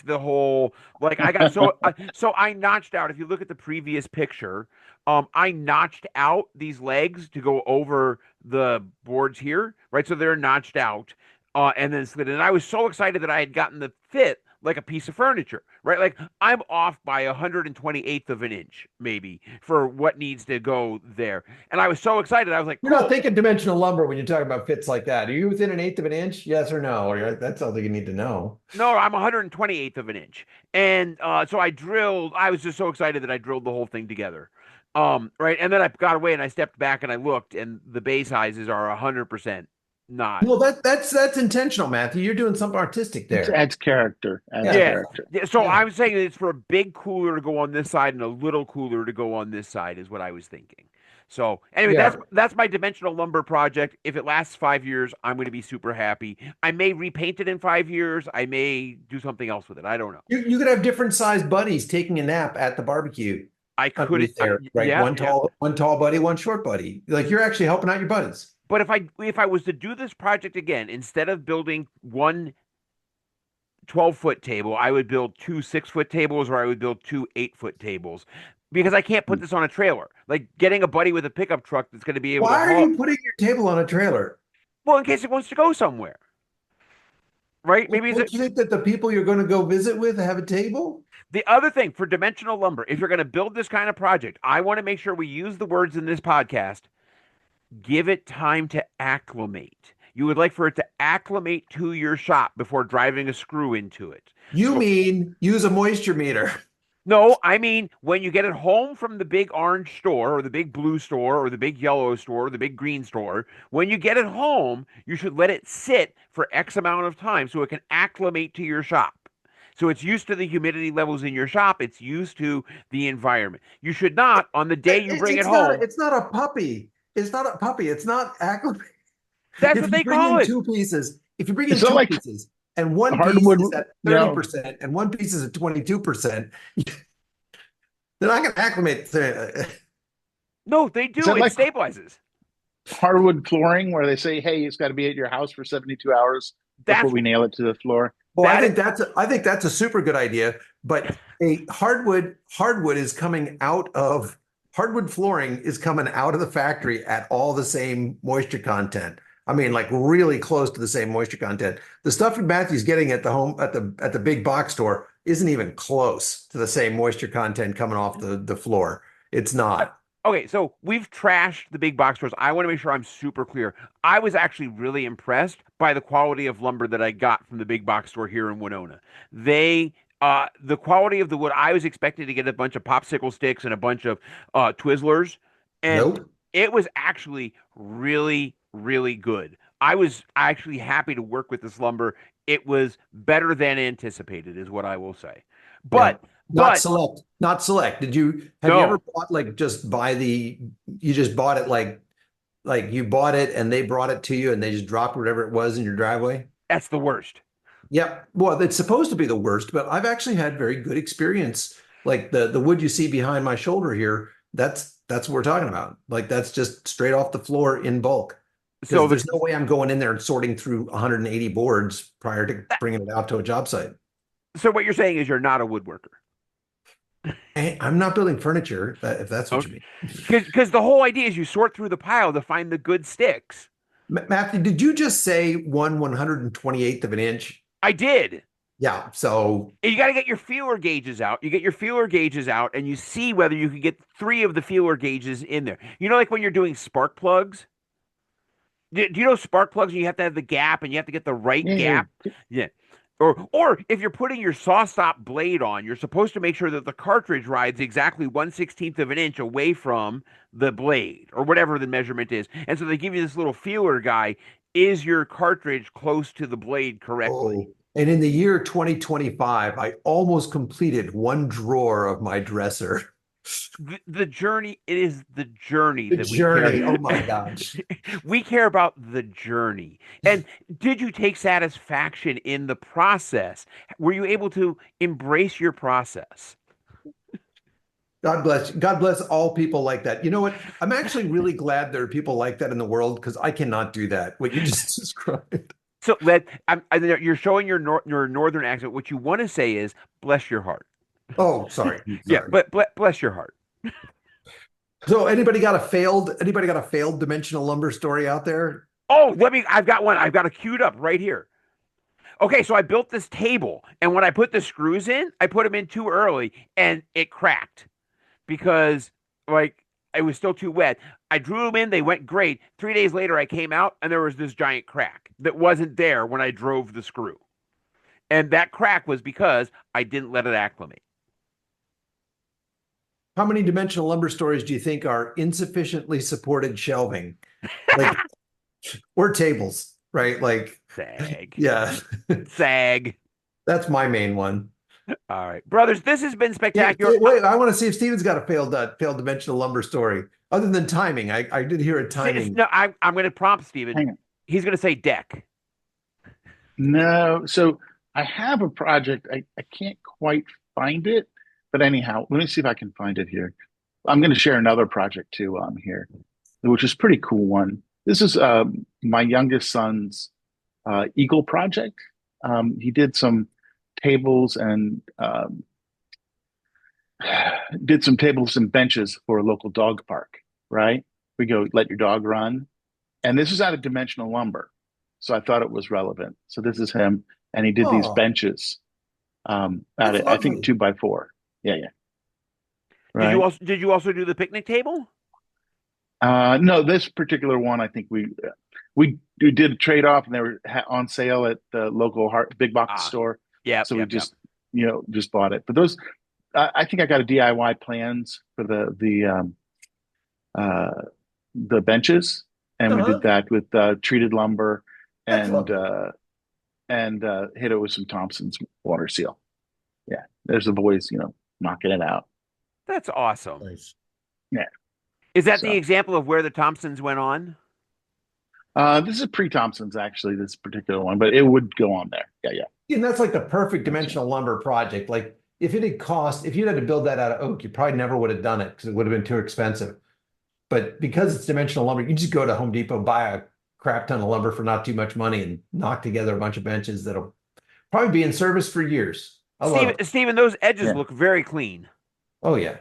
the whole like I got so I notched out. If you look at the previous picture, I notched out these legs to go over the boards here, right? So they're notched out, and then slid. And I was so excited that I had gotten the fit like a piece of furniture, right? Like I'm off by 128th of an inch, maybe, for what needs to go there. And I was so excited. I was like, You're not cool. thinking dimensional lumber when you're talking about fits like that. Are you within an eighth of an inch? Yes or no? Or that's something you need to know. No, I'm 128th of an inch. And so I was just so excited that I drilled the whole thing together. Right. And then I got away and I stepped back and I looked, and the bay sizes are 100% not. Well, that's intentional, Matthew. You're doing something artistic It there. adds character. Adds Yeah. Yeah. character. Yeah, so Yeah. I'm saying it's for a big cooler to go on this side and a little cooler to go on this side is what I was thinking. So anyway, Yeah. that's my dimensional lumber project. If it lasts 5 years, I'm going to be super happy. I may repaint it in 5 years. I may do something else with it. I don't know. You could have different sized buddies taking a nap at the barbecue I could, underneath there, right? yeah, yeah. One tall buddy, one short buddy. Like you're actually helping out your buddies. But if I was to do this project again, instead of building one 12-foot table, I would build two 6-foot tables, or I would build two 8-foot tables, because I can't put this on a trailer. Like getting a buddy with a pickup truck that's going to be able to Why are haul. you putting your table on a trailer? Well, in case it wants to go somewhere, right? Maybe Don't you think that the people you're going to go visit with have a table? the other thing for dimensional lumber. If you're going to build this kind of project, I want to make sure we use the words in this podcast. Give it time to acclimate. You would like for it to acclimate to your shop before driving a screw into it. You So mean use a moisture meter? no, I mean, when you get it home from the big orange store or the big blue store or the big yellow store or the big green store, when you get it home, you should let it sit for X amount of time so it can acclimate to your shop. So it's used to the humidity levels in your shop, it's used to the environment. You should not, on the day you bring it It's not. home, It's not a puppy. It's not a puppy. It's not acclimate. That's If what you they bring call in it. two pieces, if you bring in It's not two like pieces and one piece hardwood, is at you know, 30% and one piece is at 22%, they're not going to acclimate. No, they is do. that It like stabilizes. hardwood flooring where they say, hey, it's got to be at your house for 72 hours before That's we nail it to the floor? Well, that is I think that's a super good idea, but a hardwood is coming out of hardwood flooring is coming out of the factory at all the same moisture content. I mean, like really close to the same moisture content. The stuff Matthew's getting at the home at the big box store isn't even close to the same moisture content coming off the floor. It's not. okay. So we've trashed the big box stores. I want to make sure I'm super clear. I was actually really impressed by the quality of lumber that I got from the big box store here in Winona. The quality of the wood, I was expecting to get a bunch of popsicle sticks and a bunch of Twizzlers, and Nope. it was actually really, really good. I was actually happy to work with this lumber. It was better than anticipated, is what I will say. Yeah. But, Not but select. Not select. Have you ever no, bought like just buy you just bought it like you bought it and they brought it to you and they just dropped whatever it was in your driveway? that's the worst. Yep. Well, it's supposed to be the worst, but I've actually had very good experience. Like the wood you see behind my shoulder here, that's what we're talking about. Like that's just straight off the floor in bulk. So Because the there's no way I'm going in there and sorting through 180 boards prior to bringing it out to a job site. so what you're saying is you're not a woodworker. I'm not building furniture, if that's what you Okay. mean. Because the whole idea is you sort through the pile to find the good sticks. Matthew, did you just say 1/128th of an inch? I did. Yeah. So, And you got to get your feeler gauges out. You get your feeler gauges out and you see whether you can get three of the feeler gauges in there. You know, like when you're doing spark plugs? Do you know spark plugs and you have to have the gap and you have to get the right Yeah, gap? Yeah. Or if you're putting your saw stop blade on, you're supposed to make sure that the cartridge rides exactly 1/16th of an inch away from the blade or whatever the measurement is. And so they give you this little feeler guy. Is your cartridge close to the blade correctly? oh, and in the year 2025, I almost completed one drawer of my dresser. The journey, it is the journey The that we care. journey. Oh my gosh. We care about the journey. And did you take satisfaction in the process? Were you able to embrace your process? God bless. God bless all people like that. You know what? I'm actually really glad there are people like that in the world because I cannot do that. What you just described. So you're showing your northern accent. What you want to say is, bless your heart. Oh, sorry. Yeah, Sorry. but bless your heart. So anybody got a failed dimensional lumber story out there? Oh, I've got one. I've got it queued up right here. Okay, so I built this table, and when I put the screws in, I put them in too early, and it cracked because like it was still too wet. I drew them in, they went great. 3 days later, I came out, and there was this giant crack that wasn't there when I drove the screw, and that crack was because I didn't let it acclimate. How many dimensional lumber stories do you think are insufficiently supported shelving? Like, or tables, right? Like, Sag, yeah, sag. that's my main one. All right, brothers, this has been Yeah, spectacular. wait, I want to see if Steven's got a failed dimensional lumber story. Other than timing, I did hear a timing. No, I'm going to prompt Steven. hang on. He's going to say deck. No, so I have a project. I can't quite find it, but anyhow, let me see if I can find it here. I'm going to share another project too here, which is a pretty cool one. This is my youngest son's Eagle project. He did some tables and did some tables and benches for a local dog park, right? We go let your dog run. And this is out of dimensional lumber. So I thought it was relevant. So this is him. And he did these Oh, benches out that's of, I think, lovely. 2x4. Yeah, yeah. Did you Right. also did you also do the picnic table? No, this particular one, I think we did a trade off and they were on sale at the local big box Ah, store. yep, So we yep, yep. just, just bought it. But those, I think I got a DIY plans for uh, the benches, and we did Uh-huh. that with treated lumber That's and lovely. hit it with some Thompson's water seal. Yeah, there's the boys, knocking it out. That's awesome. Nice. Yeah. Is that the So example of where the Thompsons went on? this is pre-Thompson's actually, this particular one, but it would go on there. Yeah, yeah. And that's like the perfect Gotcha. dimensional lumber project. Like if you had to build that out of oak, you probably never would have done it because it would have been too expensive. But because it's dimensional lumber, you just go to Home Depot, buy a crap ton of lumber for not too much money and knock together a bunch of benches that'll probably be in service for years. I love Steven, it. Steven, those edges Yeah. look very clean. Oh yeah.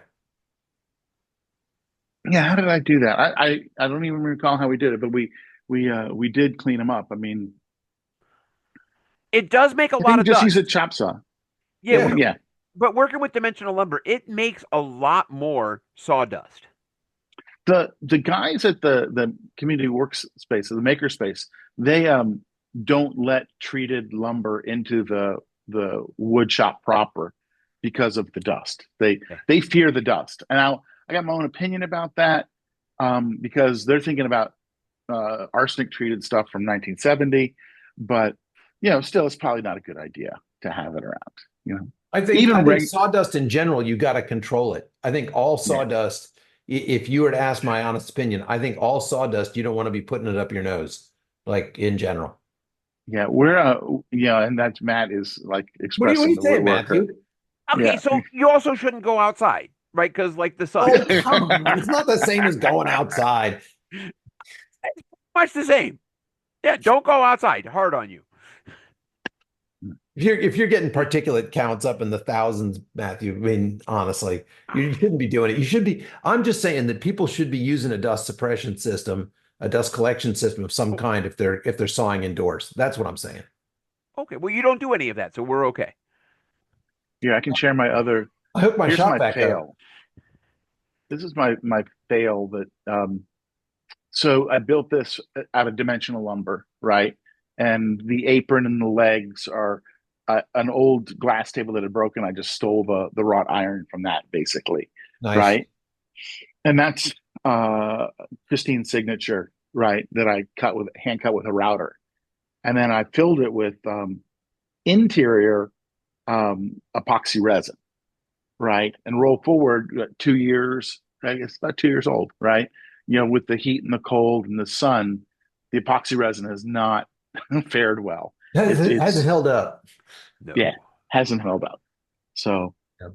Yeah, how did I do that? I don't even recall how we did it, but we did clean them up. I mean, It does make a I lot think of just use a dust. chop saw. Yeah, Yeah. Yeah. but working with dimensional lumber, it makes a lot more sawdust. The guys at the community workspace, the makerspace, they don't let treated lumber into the wood shop proper because of the dust. Okay. They fear the dust. And I got my own opinion about that, because they're thinking about arsenic treated stuff from 1970, but still it's probably not a good idea to have it around. You know, I even think reg sawdust in general, you got to control it. I think all yeah. sawdust, if you were to ask my honest opinion, I think all sawdust, you don't want to be putting it up your nose, like in general. Yeah, we're and that's Matt is like What do expressing you the say, woodworker. Matthew? Okay, Yeah. so you also shouldn't go outside, right? Because like the sun, Oh, come on. It's not the same as going outside. much the same. Yeah, don't go outside. Hard on you. If you're getting particulate counts up in the thousands, Matthew, I mean, honestly, you shouldn't be doing it. You should be, I'm just saying that people should be using a dust suppression system, a dust collection system of some Oh, kind if they're sawing indoors. That's what I'm saying. okay, well, you don't do any of that, so we're okay. Yeah, I can share my other. I hooked my Here's shop my back up. fail. This is my fail that so I built this out of dimensional lumber, right? And the apron and the legs are an old glass table that had broken. I just stole the wrought iron from that, basically, Nice. right? And that's Christine's signature, right? That I hand cut with a router, and then I filled it with interior epoxy resin, right? And roll forward 2 years, I guess about 2 years old, right? With the heat and the cold and the sun, the epoxy resin has not fared well. Hasn't It's held up. yeah, No. hasn't held up. So, Yep.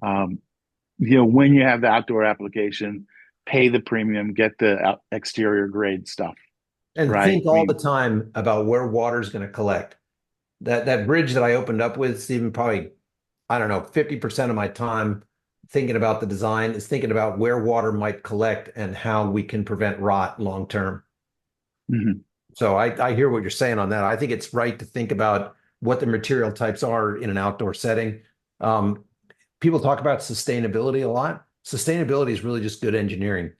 when you have the outdoor application, pay the premium, get the exterior grade stuff, And right? think I all the mean, time about where water's going to collect. That bridge that I opened up with, Stephen, probably, I don't know, 50% of my time thinking about the design is thinking about where water might collect and how we can prevent rot long term. mhm. So I hear what you're saying on that. I think it's right to think about what the material types are in an outdoor setting. Um, People talk about sustainability a lot. Sustainability is really just good engineering,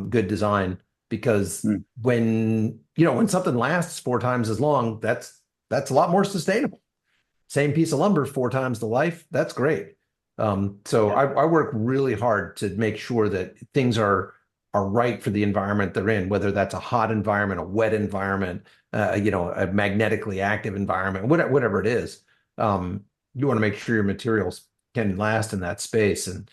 good design, because Mm. when something lasts 4 times as long, that's a lot more sustainable. Same piece of lumber, 4 times the life. That's great. So Yeah. I work really hard to make sure that things are right for the environment they're in, whether that's a hot environment, a wet environment, a magnetically active environment, whatever it is. You want to make sure your materials can last in that space, and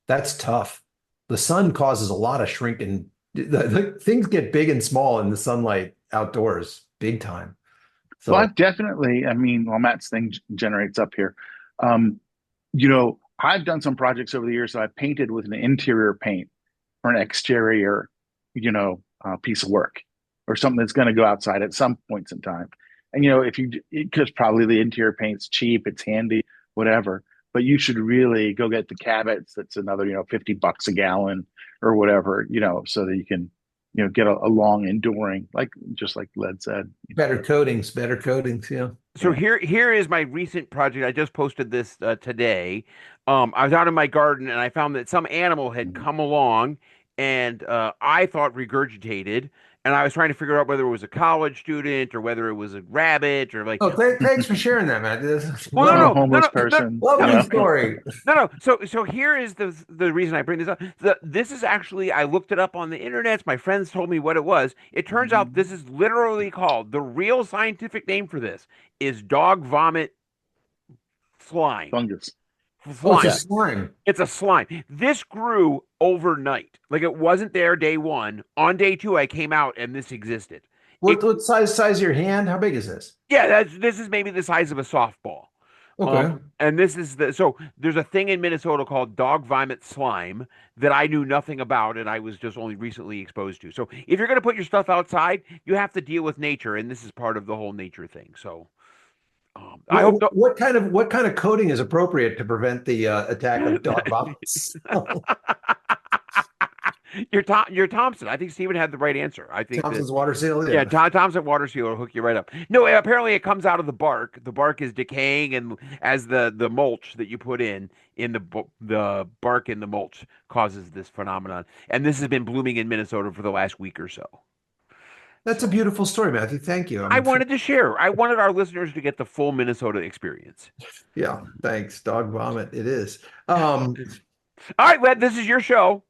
that's tough. The sun causes a lot of shrinking. Things get big and small in the sunlight outdoors, big time. Well, So I've definitely, I mean, while Matt's thing generates up here, um, I've done some projects over the years that I've painted with an interior paint or an exterior, piece of work or something that's going to go outside at some points in time. And, if you, because probably the interior paint's cheap, it's handy, whatever, but you should really go get the Cabot that's another, $50 a gallon or whatever, so that you can, get a long enduring, like, just like Led said. better coatings, yeah. So Yeah. here is my recent project. I just posted this today. I was out in my garden and I found that some animal had Mhm. come along and I thought regurgitated. And I was trying to figure out whether it was a college student or whether it was a rabbit or like, Oh, thanks for sharing that, man. This is well, no, Or a lovely, no, no, homeless no, no, person, lovely story. no, no. So here is the reason I bring this up. This is actually I looked it up on the internet. My friends told me what it was. It turns out this is literally called the real scientific name for this is dog vomit slime. fungus. Oh, it's a slime. slime. It's a slime. This grew overnight. Like it wasn't there day one. On day two, I came out and this existed. It What size of your hand? How big is this? Yeah, this is maybe the size of a softball. Okay. And this is there's a thing in Minnesota called dog vomit slime that I knew nothing about and I was just only recently exposed to. So if you're going to put your stuff outside, you have to deal with nature, and this is part of the whole nature thing. So I hope no, What kind of coating is appropriate to prevent the attack of dog vomits? You're Thompson. I think Steven had the right answer. I think that Thompson's water seal. yeah, Yeah. Thompson water seal will hook you right up. No, apparently it comes out of the bark. The bark is decaying, and as the mulch that you put in the bark in the mulch causes this phenomenon. And this has been blooming in Minnesota for the last week or so. That's a beautiful story, Matthew. Thank you. I wanted to share. I wanted our listeners to get the full Minnesota experience. Yeah, thanks. Dog vomit. It is. All right, Led, this is your show.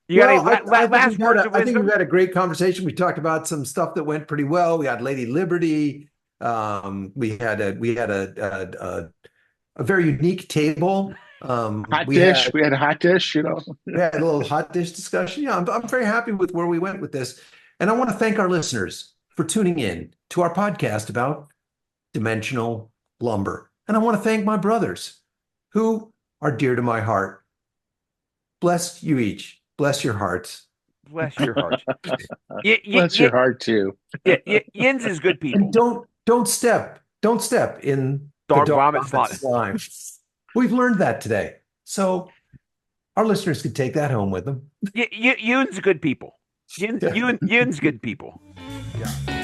You got any last words of I think wisdom? we've had a great conversation. We talked about some stuff that went pretty well. We had Lady Liberty. We had a very unique table. Hot dish. We had a hot dish, we had a little hot dish discussion. Yeah, I'm very happy with where we went with this. And I want to thank our listeners for tuning in to our podcast about dimensional lumber. And I want to thank my brothers who are dear to my heart. Bless you each. Bless your hearts. Bless your heart. Bless your heart too. Yins is good people. And don't step in Dog the vomit slime. We've learned that today. So our listeners could take that home with them. Yin's good people. Yin's good people. Yeah.